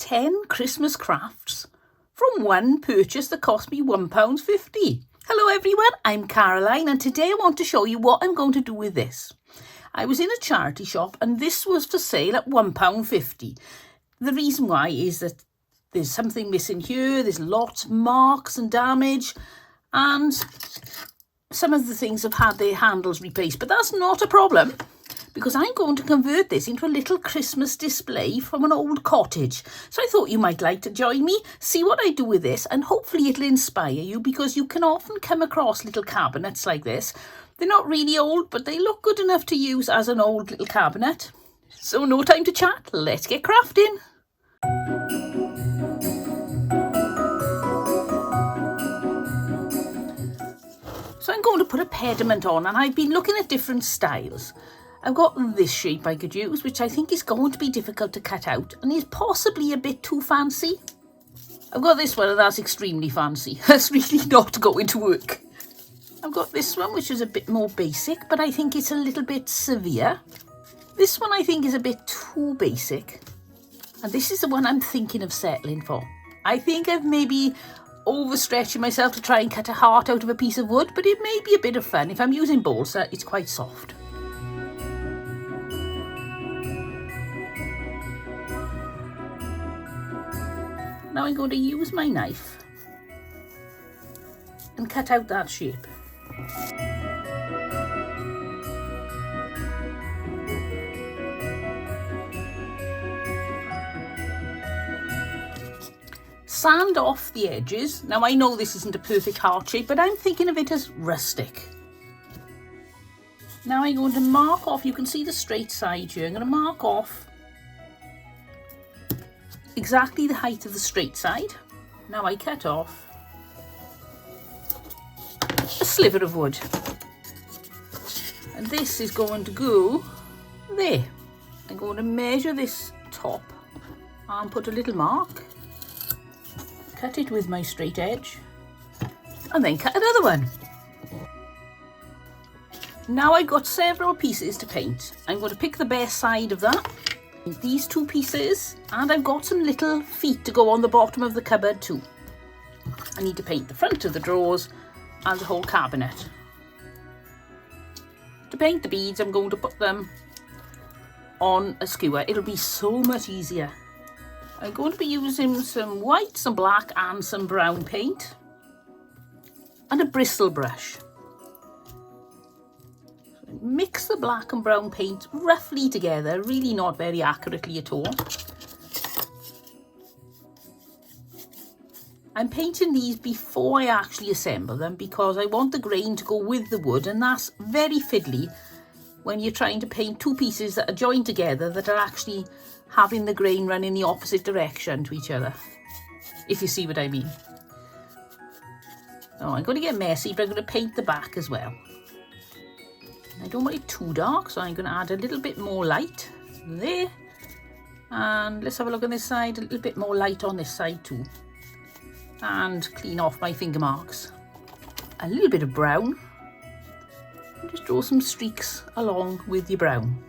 10 Christmas crafts from one purchase that cost me £1.50. Hello everyone, I'm Caroline and today I want to show you what I'm going to do with this. I was in a charity shop and this was for sale at £1.50. The reason why is that there's something missing here, there's lots of marks and damage, and some of the things have had their handles replaced, but that's not a problem because I'm going to convert this into a little Christmas display from an old cottage. So I thought you might like to join me, see what I do with this, and hopefully it'll inspire you, because you can often come across little cabinets like this. They're not really old, but they look good enough to use as an old little cabinet. So no time to chat, let's get crafting. So I'm going to put a pediment on, and I've been looking at different styles. I've got this shape I could use, which I think is going to be difficult to cut out and is possibly a bit too fancy. I've got this one and that's extremely fancy. That's really not going to work. I've got this one which is a bit more basic, but I think it's a little bit severe. This one I think is a bit too basic. And this is the one I'm thinking of settling for. I think I've maybe overstretching myself to try and cut a heart out of a piece of wood, but it may be a bit of fun. If I'm using balsa, it's quite soft. Now I'm going to use my knife and cut out that shape. Sand off the edges. Now I know this isn't a perfect heart shape, but I'm thinking of it as rustic. Now I'm going to mark off, you can see the straight side here, I'm going to mark off exactly the height of the straight side. Now I cut off a sliver of wood, and this is going to go there. I'm going to measure this top and put a little mark, cut it with my straight edge, and then cut another one. Now I've got several pieces to paint. I'm going to pick the best side of that. These two pieces, and I've got some little feet to go on the bottom of the cupboard too. I need to paint the front of the drawers and the whole cabinet. To paint the beads, I'm going to put them on a skewer. It'll be so much easier. I'm going to be using some white, some black and some brown paint and a bristle brush. Mix the black and brown paint roughly together, really not very accurately at all. I'm painting these before I actually assemble them because I want the grain to go with the wood, and that's very fiddly when you're trying to paint two pieces that are joined together that are actually having the grain run in the opposite direction to each other, if you see what I mean. Oh, I'm going to get messy, but I'm going to paint the back as well. I don't want it too dark, so I'm going to add a little bit more light there. And let's have a look on this side, a little bit more light on this side too. And clean off my finger marks. A little bit of brown. And just draw some streaks along with your brown.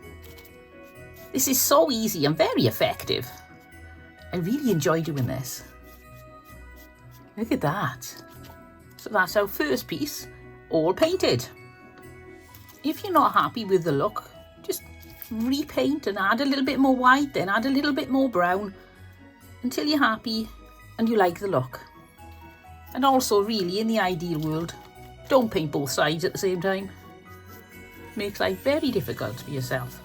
This is so easy and very effective. I really enjoy doing this. Look at that. So that's our first piece, all painted. If you're not happy with the look, just repaint and add a little bit more white, then add a little bit more brown until you're happy and you like the look. And also, really, in the ideal world, don't paint both sides at the same time. Makes life very difficult for yourself.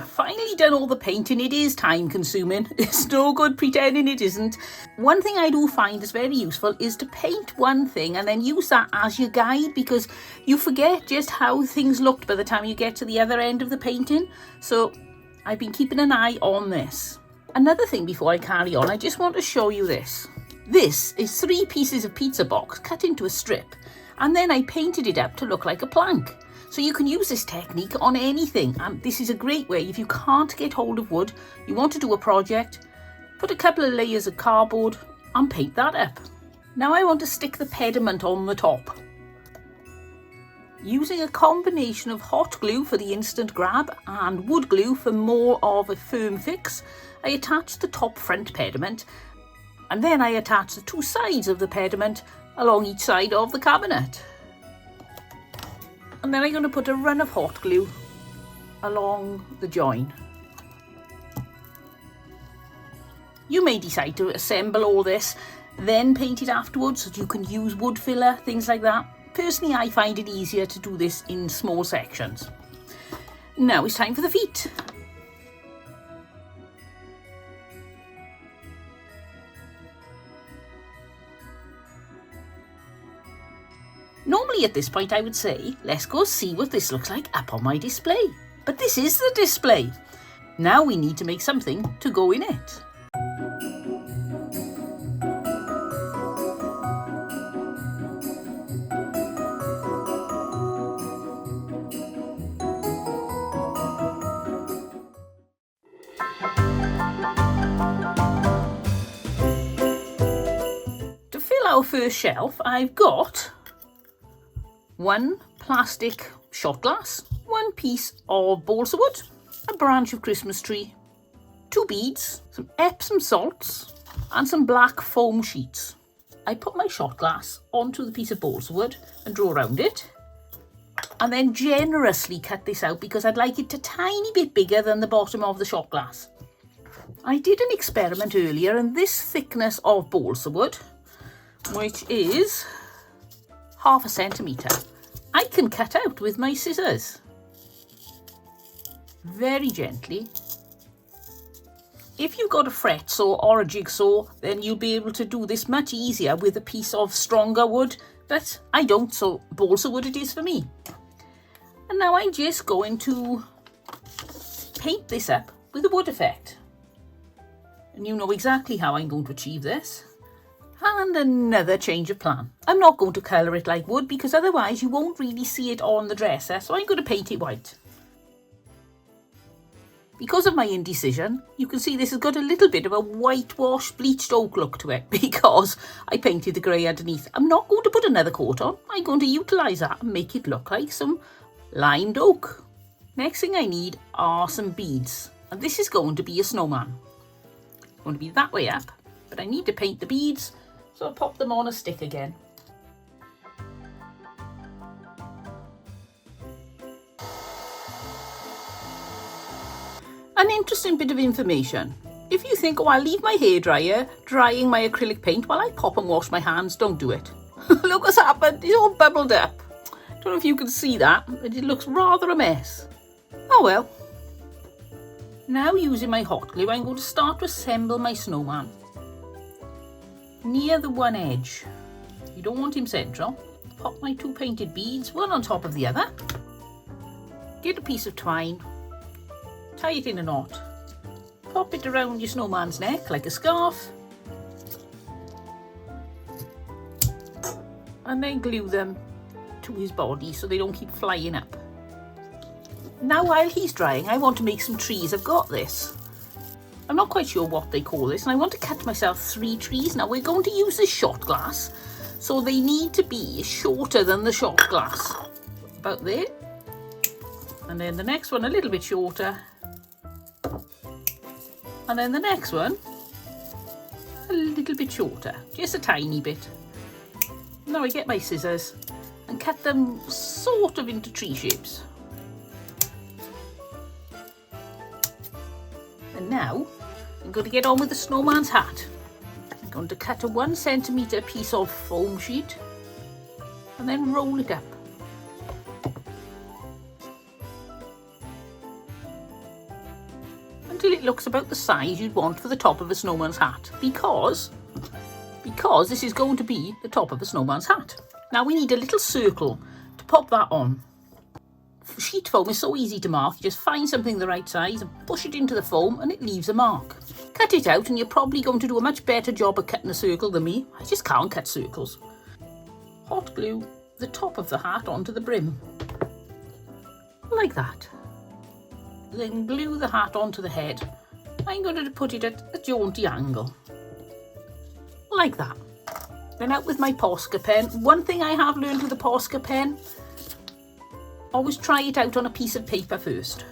Finally done all the painting. It is time consuming. It's no good pretending it isn't. One thing I do find is very useful is to paint one thing and then use that as your guide, because you forget just how things looked by the time you get to the other end of the painting. So I've been keeping an eye on this. Another thing before I carry on, I just want to show you this. This is 3 pieces of pizza box cut into a strip, and then I painted it up to look like a plank. So you can use this technique on anything, and this is a great way if you can't get hold of wood, you want to do a project, put a couple of layers of cardboard and paint that up. Now I want to stick the pediment on the top. Using a combination of hot glue for the instant grab and wood glue for more of a firm fix, I attached the top front pediment, and then I attached the 2 sides of the pediment along each side of the cabinet. And then I'm going to put a run of hot glue along the join. You may decide to assemble all this, then paint it afterwards, so you can use wood filler, things like that. Personally, I find it easier to do this in small sections. Now it's time for the feet. Normally at this point I would say, let's go see what this looks like up on my display. But this is the display. Now we need to make something to go in it. To fill our first shelf, I've got 1 plastic shot glass, 1 piece of balsa wood, a branch of Christmas tree, 2 beads, some Epsom salts and some black foam sheets. I put my shot glass onto the piece of balsa wood and draw around it, and then generously cut this out because I'd like it a tiny bit bigger than the bottom of the shot glass. I did an experiment earlier, and this thickness of balsa wood, which is 1/2 centimetre, I can cut out with my scissors. Very gently. If you've got a fret saw or a jigsaw, then you'll be able to do this much easier with a piece of stronger wood, but I don't, so balsa wood it is for me. And now I'm just going to paint this up with a wood effect. And you know exactly how I'm going to achieve this. And another change of plan. I'm not going to colour it like wood because otherwise you won't really see it on the dresser, so I'm going to paint it white. Because of my indecision, you can see this has got a little bit of a whitewash bleached oak look to it because I painted the grey underneath. I'm not going to put another coat on, I'm going to utilise that and make it look like some limed oak. Next thing I need are some beads, and this is going to be a snowman. It's going to be that way up, but I need to paint the beads. So I'll pop them on a stick again. An interesting bit of information. If you think, oh, I'll leave my hairdryer drying my acrylic paint while I pop and wash my hands, don't do it. Look what's happened, it's all bubbled up. Don't know if you can see that, but it looks rather a mess. Oh well. Now using my hot glue, I'm going to start to assemble my snowman. Near the one edge, you don't want him central. Pop my 2 painted beads, one on top of the other. Get a piece of twine, tie it in a knot, pop it around your snowman's neck like a scarf, and then glue them to his body so they don't keep flying up. Now while he's drying, I want to make some trees. I've got this. I'm not quite sure what they call this, and I want to cut myself 3 trees. Now we're going to use this shot glass, so they need to be shorter than the shot glass. About there. And then the next one a little bit shorter. And then the next one a little bit shorter, just a tiny bit. Now I get my scissors and cut them sort of into tree shapes. And now I'm going to get on with the snowman's hat. I'm going to cut a 1 centimetre piece of foam sheet and then roll it up. Until it looks about the size you'd want for the top of a snowman's hat, because this is going to be the top of a snowman's hat. Now we need a little circle to pop that on. Sheet foam is so easy to mark. You just find something the right size and push it into the foam and it leaves a mark. cut it out and you're probably going to do a much better job of cutting a circle than me. I just can't cut circles. Hot glue the top of the hat onto the brim. Like that. Then glue the hat onto the head. I'm going to put it at a jaunty angle. Like that. Then out with my Posca pen. One thing I have learned with the Posca pen, always try it out on a piece of paper first.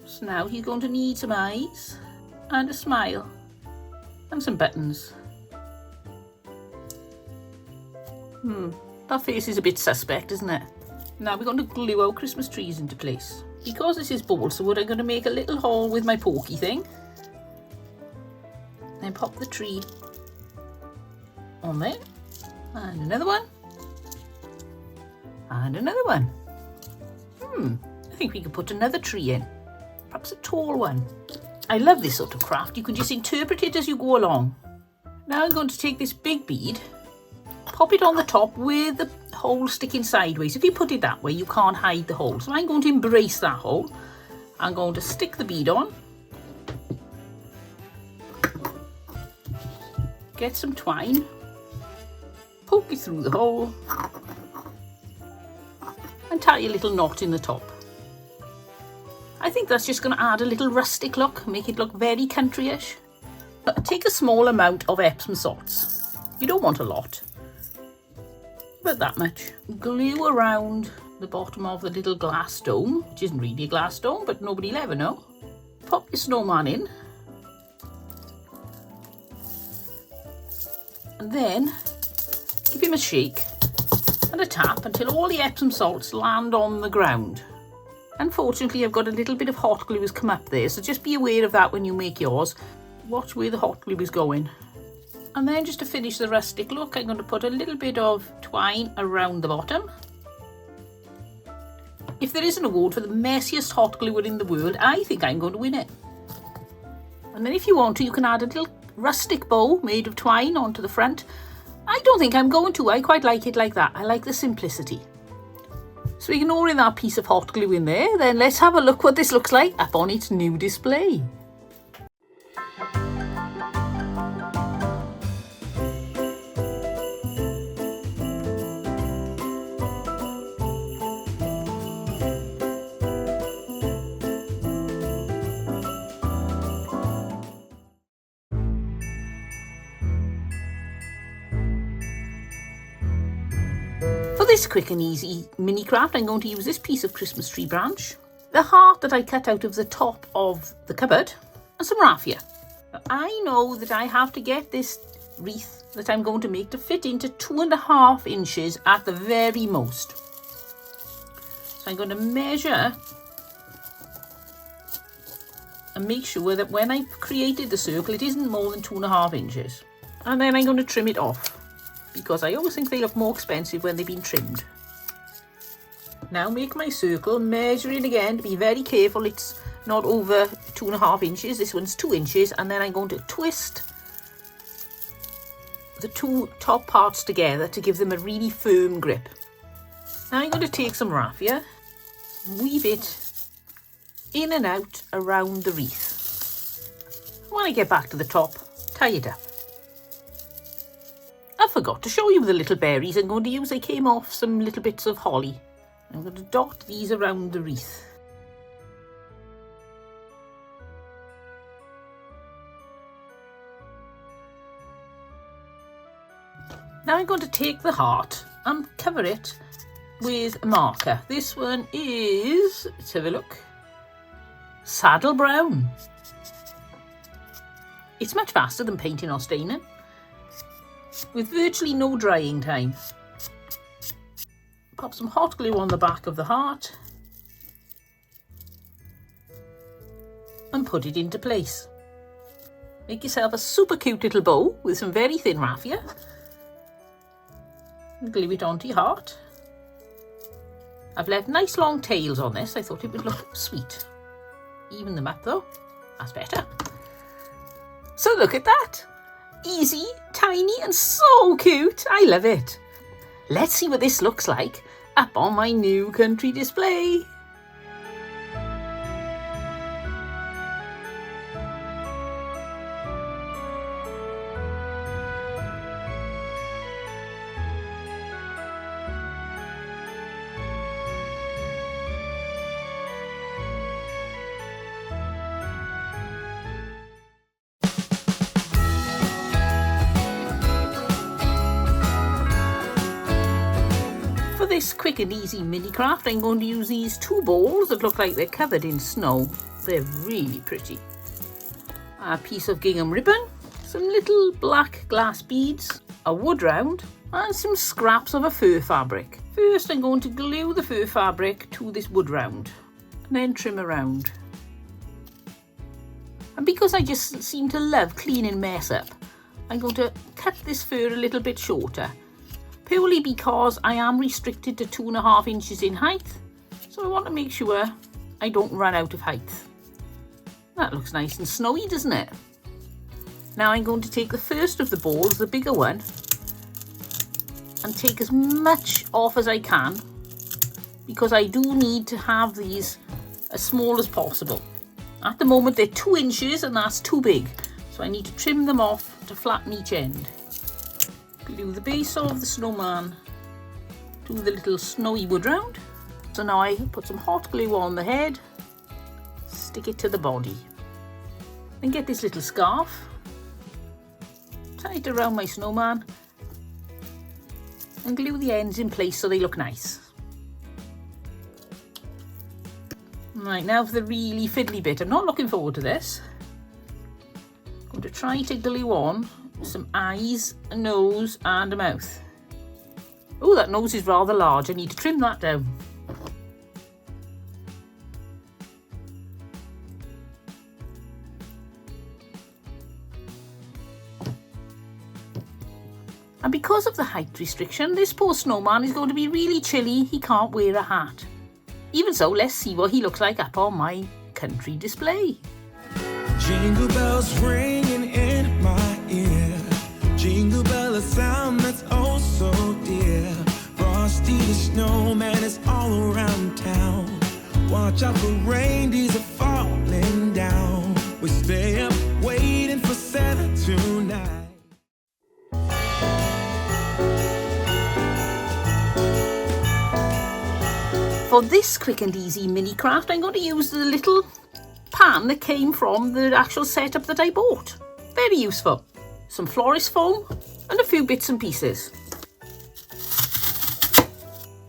So now you're going to need some eyes and a smile and some buttons. That face is a bit suspect, isn't it? Now we're going to glue our Christmas trees into place. Because this is balsa wood, I'm going to make a little hole with my pokey thing. Then pop the tree on there. And another one. And another one. I think we could put another tree in. Perhaps a tall one. I love this sort of craft. You can just interpret it as you go along. Now I'm going to take this big bead, pop it on the top with the hole sticking sideways. If you put it that way, you can't hide the hole. So I'm going to embrace that hole. I'm going to stick the bead on. Get some twine. Poke it through the hole. And tie a little knot in the top. I think that's just going to add a little rustic look, make it look very country-ish. Take a small amount of Epsom salts. You don't want a lot. About that much. Glue around the bottom of the little glass dome, which isn't really a glass dome, but nobody'll ever know. Pop your snowman in. And then give him a shake and a tap until all the Epsom salts land on the ground. Unfortunately, I've got a little bit of hot glue has come up there, so just be aware of that when you make yours. Watch where the hot glue is going. And then just to finish the rustic look, I'm going to put a little bit of twine around the bottom. If there is an award for the messiest hot glue in the world, I think I'm going to win it. And then if you want to, you can add a little rustic bow made of twine onto the front. I don't think I'm going to. I quite like it like that. I like the simplicity. So ignoring that piece of hot glue in there, then let's have a look what this looks like up on its new display. For this quick and easy mini craft, I'm going to use this piece of Christmas tree branch, the heart that I cut out of the top of the cupboard, and some raffia. Now, I know that I have to get this wreath that I'm going to make to fit into 2.5 inches at the very most. So I'm going to measure and make sure that when I've created the circle, it isn't more than 2.5 inches. And then I'm going to trim it off, because I always think they look more expensive when they've been trimmed. Now make my circle, measuring again to be very careful it's not over 2.5 inches. This one's 2 inches, and then I'm going to twist the two top parts together to give them a really firm grip. Now I'm going to take some raffia and weave it in and out around the wreath. When I get back to the top, tie it up. I forgot to show you the little berries I'm going to use. I came off some little bits of holly. I'm going to dot these around the wreath. Now I'm going to take the heart and cover it with a marker. This one is, let's have a look, saddle brown. It's much faster than painting or staining, with virtually no drying time. Pop some hot glue on the back of the heart and put it into place. Make yourself a super cute little bow with some very thin raffia and glue it onto your heart. I've left nice long tails on this. I thought it would look sweet. Even them up though, that's better. So look at that. Easy, tiny and so cute. I love it. Let's see what this looks like up on my new country display. this quick and easy mini craft, I'm going to use these 2 balls that look like they're covered in snow. They're really pretty. A piece of gingham ribbon, some little black glass beads, a wood round, and some scraps of a fur fabric. First, I'm going to glue the fur fabric to this wood round and then trim around. And because I just seem to love cleaning mess up, I'm going to cut this fur a little bit shorter, purely because I am restricted to 2.5 inches in height, so I want to make sure I don't run out of height. That looks nice and snowy, doesn't it? Now I'm going to take the first of the balls, the bigger one, and take as much off as I can, because I do need to have these as small as possible. At the moment they're 2 inches and that's too big, so I need to trim them off to flatten each end. Glue the base of the snowman to the little snowy wood round. So now I put some hot glue on the head, stick it to the body, then get this little scarf, tie it around my snowman and glue the ends in place so they look nice. Right, now for the really fiddly bit. I'm not looking forward to this. I'm going to try to glue on some eyes, a nose and a mouth. Oh, that nose is rather large. I need to trim that down. And because of the height restriction, this poor snowman is going to be really chilly. He can't wear a hat. Even so, let's see what he looks like up on my country display. Jingle bells ringing in my ear. Jingle bell, a sound that's oh so dear. Frosty the snowman is all around town. Watch out for reindeers are falling down. We stay up waiting for Santa tonight. For this quick and easy mini craft, I'm going to use the little pan that came from the actual setup that I bought. Very useful. Some florist foam and a few bits and pieces.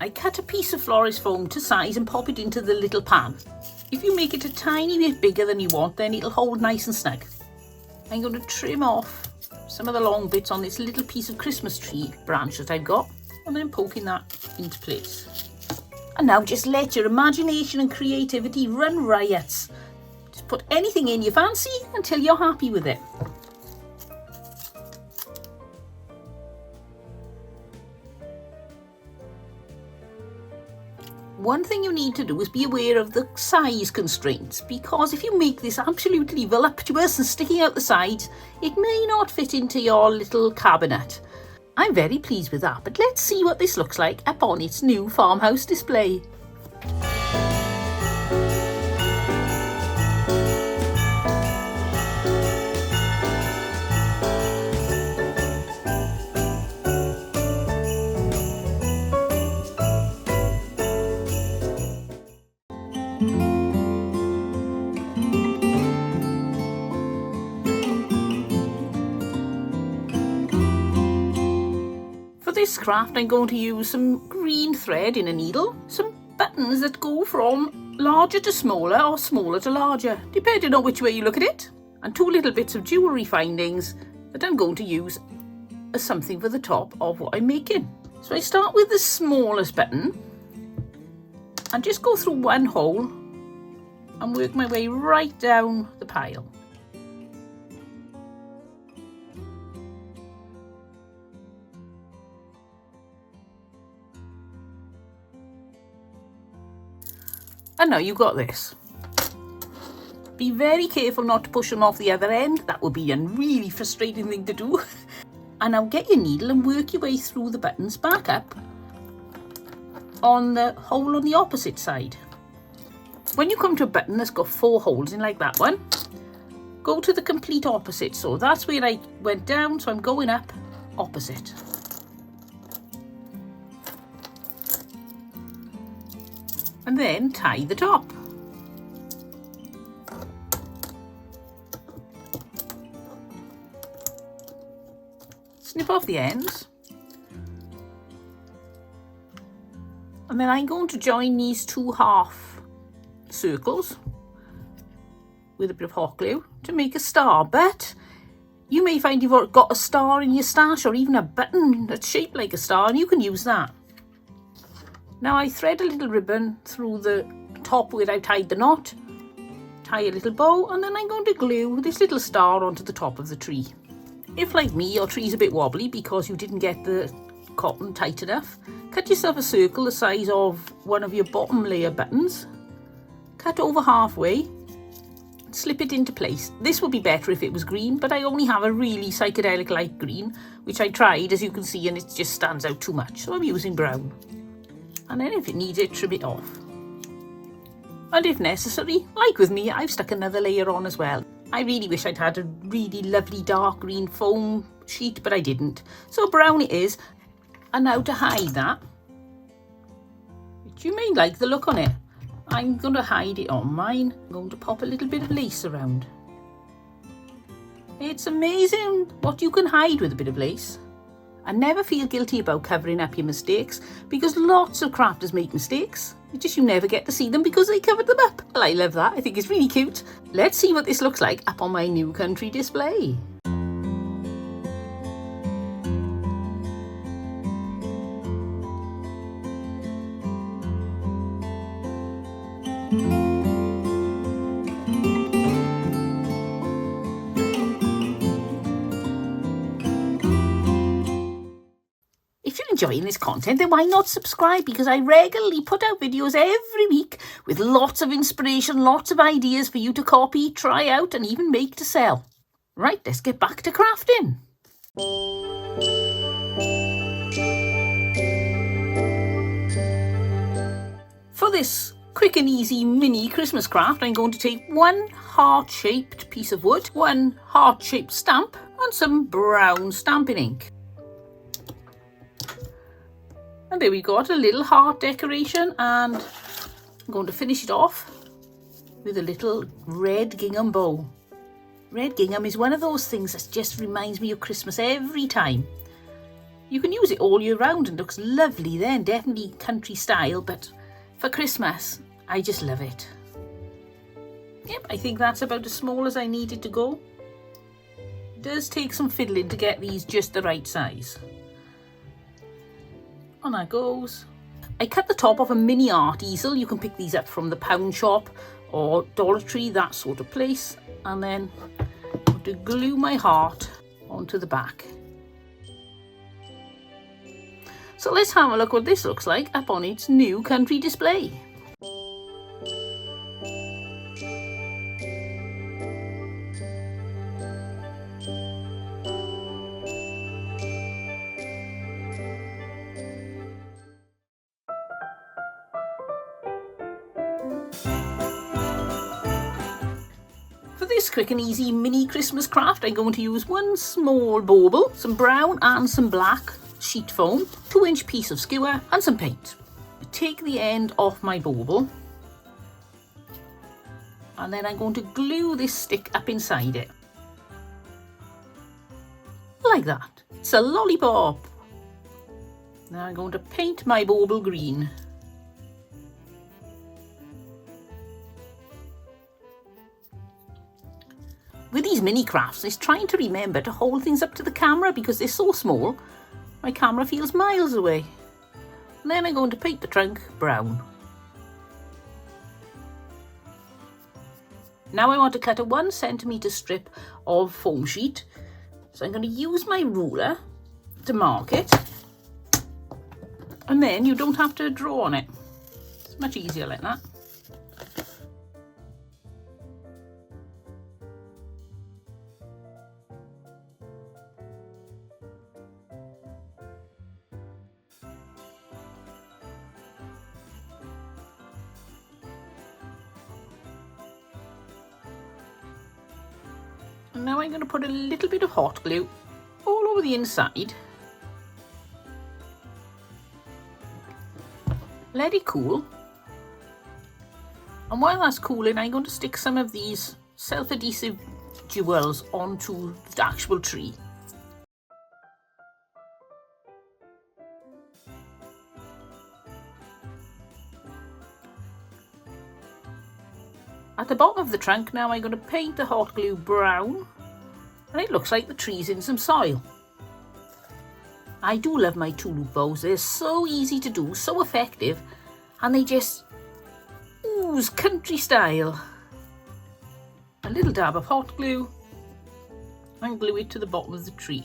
I cut a piece of florist foam to size and pop it into the little pan. If you make it a tiny bit bigger than you want, then it'll hold nice and snug. I'm going to trim off some of the long bits on this little piece of Christmas tree branch that I've got, and then poking that into place. And now just let your imagination and creativity run riot. Just put anything in you fancy until you're happy with it. One thing you need to do is be aware of the size constraints, because if you make this absolutely voluptuous and sticking out the sides, it may not fit into your little cabinet. I'm very pleased with that, but let's see what this looks like up on its new farmhouse display. For this craft, I'm going to use some green thread in a needle, some buttons that go from larger to smaller or smaller to larger, depending on which way you look at it, and 2 little bits of jewellery findings that I'm going to use as something for the top of what I'm making. So I start with the smallest button and just go through one hole and work my way right down the pile. And now you've got this. Be very careful not to push them off the other end. That would be a really frustrating thing to do. And now get your needle and work your way through the buttons back up on the hole on the opposite side. When you come to a button that's got 4 holes in like that one, go to the complete opposite. So that's where I went down, so I'm going up opposite. And then tie the top. Snip off the ends. And then I'm going to join these 2 half circles with a bit of hot glue to make a star. But you may find you've got a star in your stash, or even a button that's shaped like a star, and you can use that. Now I thread a little ribbon through the top where I tied the knot, tie a little bow, and then I'm going to glue this little star onto the top of the tree. If, like me, your tree's a bit wobbly because you didn't get the cotton tight enough, cut yourself a circle the size of one of your bottom layer buttons, cut over halfway, slip it into place. This would be better if it was green, but I only have a really psychedelic light green, which I tried, as you can see, and it just stands out too much, so I'm using brown. And then if it needs it, trim it off. And if necessary, like with me, I've stuck another layer on as well. I really wish I'd had a really lovely dark green foam sheet, but I didn't. So brown it is. And now to hide that, which you may like the look on it, I'm going to hide it on mine. I'm going to pop a little bit of lace around. It's amazing what you can hide with a bit of lace. And never feel guilty about covering up your mistakes, because lots of crafters make mistakes. It's just you never get to see them because they covered them up. Well, I love that. I think it's really cute. Let's see what this looks like up on my new country display. If you're enjoying this content, then why not subscribe? Because I regularly put out videos every week with lots of inspiration, lots of ideas for you to copy, try out, and even make to sell. Right, let's get back to crafting. For this quick and easy mini Christmas craft, I'm going to take 1 heart-shaped piece of wood, 1 heart-shaped stamp, and some brown stamping ink. And there we got a little heart decoration, and I'm going to finish it off with a little red gingham bow. Red gingham is one of those things that just reminds me of Christmas every time. You can use it all year round and looks lovely then, definitely country style, but for Christmas, I just love it. Yep, I think that's about as small as I needed to go. It does take some fiddling to get these just the right size. On that goes. I cut the top off a mini art easel. You can pick these up from the pound shop or Dollar Tree, that sort of place. And then I'm going to glue my heart onto the back. So let's have a look what this looks like up on its new country display. For this quick and easy mini Christmas craft, I'm going to use 1 small bauble, some brown and some black sheet foam, 2-inch piece of skewer and some paint. I take the end off my bauble and then I'm going to glue this stick up inside it. Like that. It's a lollipop. Now I'm going to paint my bauble green. With these mini crafts, it's trying to remember to hold things up to the camera because they're so small, my camera feels miles away. And then I'm going to paint the trunk brown. Now I want to cut a 1 centimetre strip of foam sheet. So I'm going to use my ruler to mark it. And then you don't have to draw on it. It's much easier like that. And now I'm going to put a little bit of hot glue all over the inside. Let it cool. And while that's cooling, I'm going to stick some of these self-adhesive jewels onto the actual tree. At the bottom of the trunk now I'm going to paint the hot glue brown, and it looks like the tree's in some soil. I do love my two-loop bows. They're so easy to do, so effective, and they just ooze country style. A little dab of hot glue and glue it to the bottom of the tree.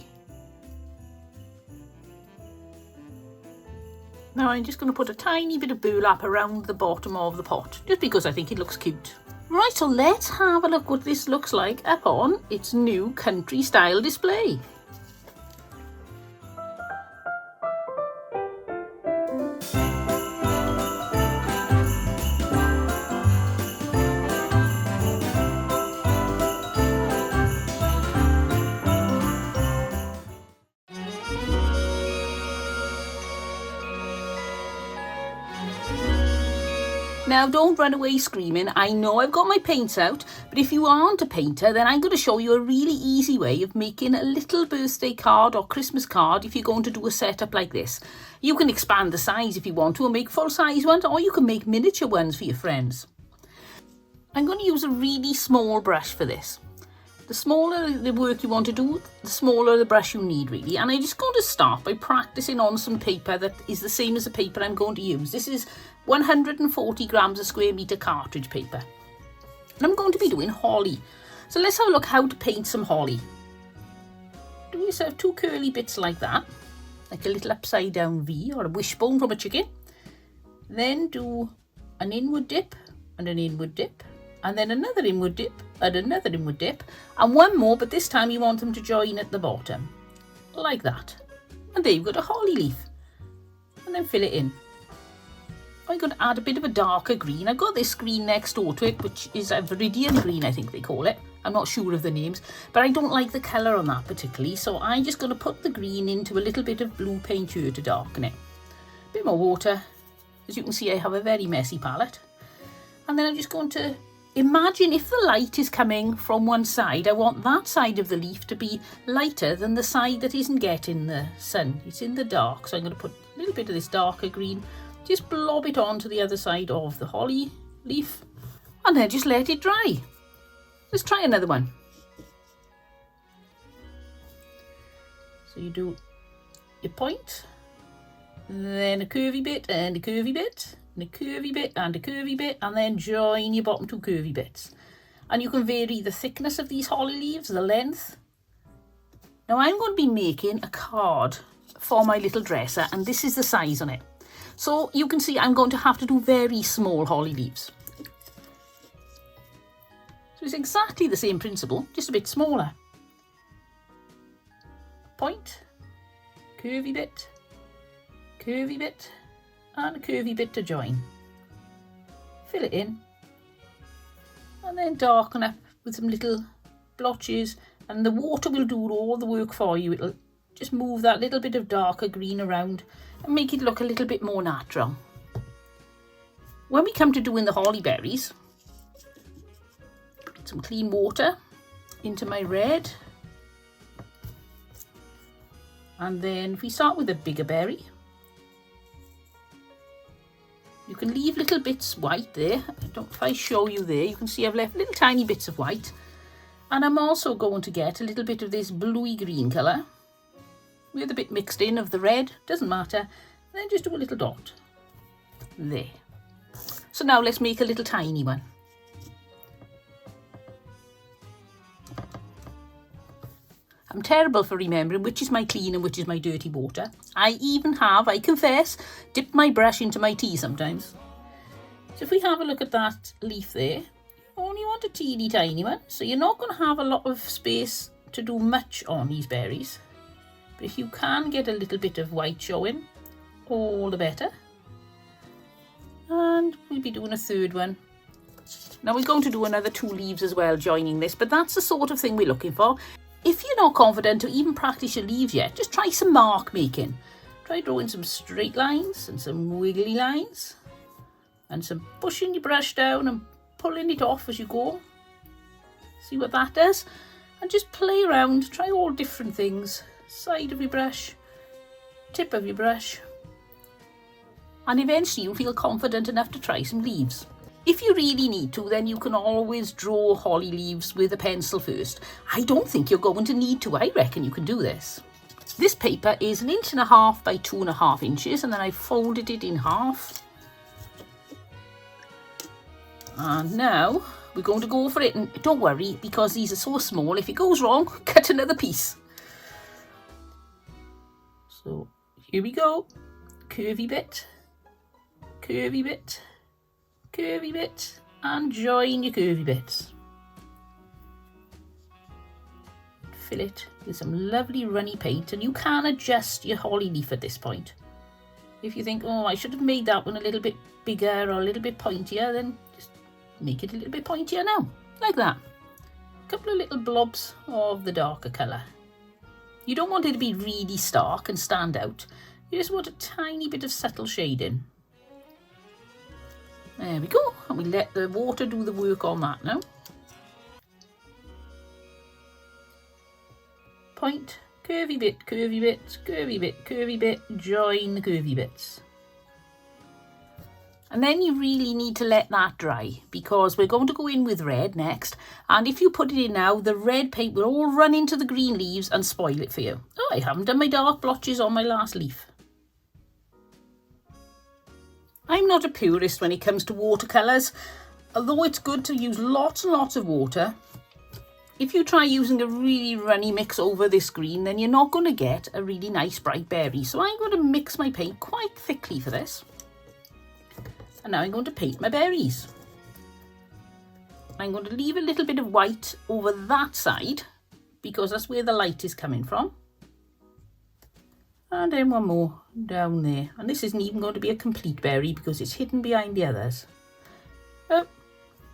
Now I'm just going to put a tiny bit of burlap around the bottom of the pot, just because I think it looks cute. Right, so let's have a look what this looks like up on its new country style display. Now don't run away screaming. I know I've got my paints out, but if you aren't a painter, then I'm going to show you a really easy way of making a little birthday card or Christmas card if you're going to do a setup like this. You can expand the size if you want to and make full size ones, or you can make miniature ones for your friends. I'm going to use a really small brush for this. The smaller the work you want to do, the smaller the brush you need really. And I'm just going to start by practicing on some paper that is the same as the paper I'm going to use. This is 140 grams of square metre cartridge paper. And I'm going to be doing holly. So let's have a look how to paint some holly. Do yourself two curly bits like that, like a little upside down V or a wishbone from a chicken. Then do an inward dip and an inward dip, and then another inward dip and another inward dip, and one more, but this time you want them to join at the bottom, like that. And there you've got a holly leaf. And then fill it in. I'm going to add a bit of a darker green. I've got this green next door to it, which is a viridian green, I think they call it. I'm not sure of the names, but I don't like the colour on that particularly, so I'm just going to put the green into a little bit of blue paint here to darken it. A bit more water. As you can see, I have a very messy palette. And then I'm just going to imagine if the light is coming from one side, I want that side of the leaf to be lighter than the side that isn't getting the sun. It's in the dark, so I'm going to put a little bit of this darker green, just blob it onto the other side of the holly leaf, and then just let it dry. Let's try another one. So you do your point, then a curvy bit and a curvy bit, and a curvy bit and a curvy bit, and then join your bottom two curvy bits. And you can vary the thickness of these holly leaves, the length. Now I'm going to be making a card for my little dresser, and this is the size on it. So you can see I'm going to have to do very small holly leaves. So it's exactly the same principle, just a bit smaller. Point, curvy bit, and a curvy bit to join. Fill it in, and then darken up with some little blotches, and the water will do all the work for you. It'll just move that little bit of darker green around and make it look a little bit more natural. When we come to doing the holly berries, put some clean water into my red, and then if we start with a bigger berry, you can leave little bits white there. If I show you there, you can see I've left little tiny bits of white, and I'm also going to get a little bit of this bluey green colour with a bit mixed in of the red, doesn't matter, and then just do a little dot there. So now let's make a little tiny one. I'm terrible for remembering which is my clean and which is my dirty water. I even have, I confess, dipped my brush into my tea sometimes. So if we have a look at that leaf there, you only want a teeny tiny one, so you're not going to have a lot of space to do much on these berries. But if you can get a little bit of white showing, all the better. And we'll be doing a third one. Now we're going to do another two leaves as well joining this, but that's the sort of thing we're looking for. If you're not confident to even practice your leaves yet, just try some mark making. Try drawing some straight lines and some wiggly lines, and some pushing your brush down and pulling it off as you go. See what that does? And just play around, try all different things. Side of your brush, tip of your brush, and eventually you'll feel confident enough to try some leaves. If you really need to, then you can always draw holly leaves with a pencil first. I don't think you're going to need to. I reckon you can do this. This paper is 1.5 inches by 2.5 inches, and then I folded it in half. And now we're going to go for it, and don't worry, because these are so small, if it goes wrong, cut another piece. So here we go. Curvy bit, curvy bit, curvy bit, and join your curvy bits. Fill it with some lovely runny paint, and you can adjust your holly leaf at this point. If you think, oh, I should have made that one a little bit bigger or a little bit pointier, then just make it a little bit pointier now, like that. A couple of little blobs of the darker colour. You don't want it to be really stark and stand out. You just want a tiny bit of subtle shading. There we go, and we let the water do the work on that now. Point, curvy bit, curvy bit, curvy bit, curvy bit, join the curvy bits. And then you really need to let that dry, because we're going to go in with red next, and if you put it in now, the red paint will all run into the green leaves and spoil it for you. Oh, I haven't done my dark blotches on my last leaf. I'm not a purist when it comes to watercolours, although it's good to use lots and lots of water. If you try using a really runny mix over this green, then you're not going to get a really nice bright berry. So I'm going to mix my paint quite thickly for this. And now I'm going to paint my berries. I'm going to leave a little bit of white over that side, because that's where the light is coming from. And then one more down there. And this isn't even going to be a complete berry because it's hidden behind the others. Oh,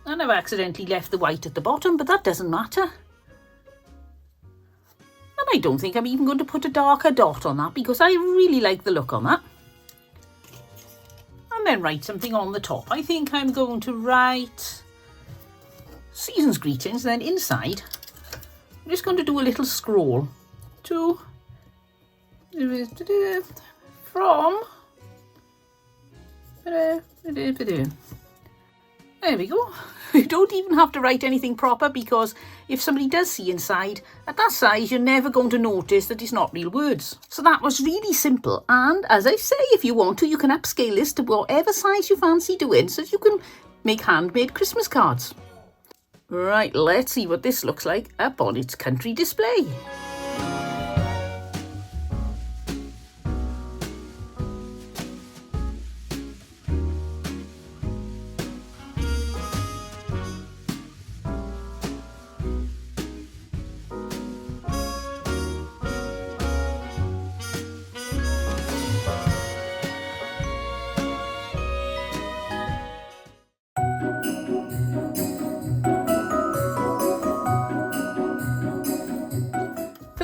and I've accidentally left the white at the bottom, but that doesn't matter. And I don't think I'm even going to put a darker dot on that, because I really like the look on that. And then write something on the top. I think I'm going to write season's greetings, and then inside I'm just going to do a little scroll to from there we go. You don't even have to write anything proper, because if somebody does see inside, at that size you're never going to notice that it's not real words. So that was really simple, and as I say, if you want to, you can upscale this to whatever size you fancy doing, so that you can make handmade Christmas cards. Right, let's see what this looks like up on its country display.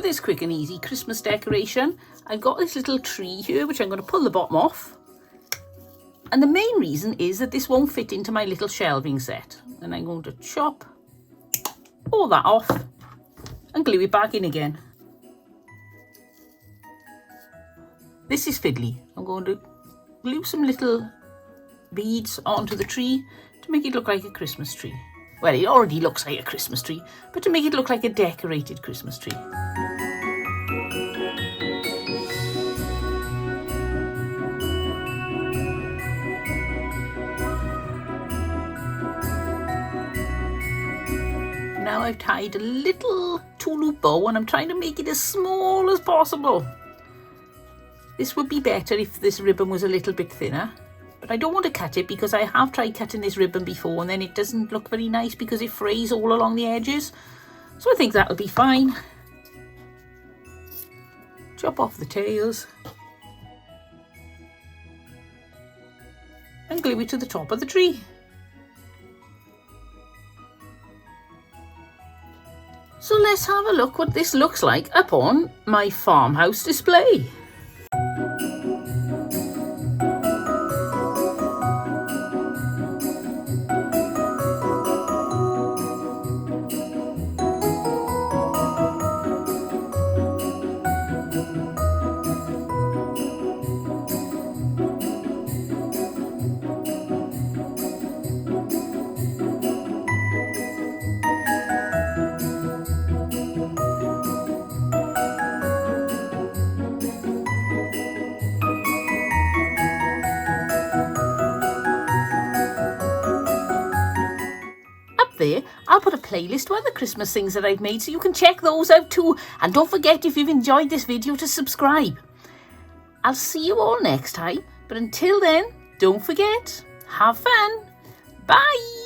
This quick and easy Christmas decoration, I've got this little tree here which I'm going to pull the bottom off, and the main reason is that this won't fit into my little shelving set, and I'm going to chop all that off and glue it back in again. This is fiddly. I'm going to glue some little beads onto the tree to make it look like a Christmas tree. Well, it already looks like a Christmas tree, but to make it look like a decorated Christmas tree. Now I've tied a little two-loop bow, and I'm trying to make it as small as possible. This would be better if this ribbon was a little bit thinner, but I don't want to cut it because I have tried cutting this ribbon before and then it doesn't look very nice because it frays all along the edges. So I think that'll be fine. Chop off the tails and glue it to the top of the tree. So let's have a look what this looks like up on my farmhouse display. I'll put a playlist with other Christmas things that I've made so you can check those out too. And don't forget, if you've enjoyed this video, to subscribe. I'll see you all next time. But until then, don't forget, have fun. Bye.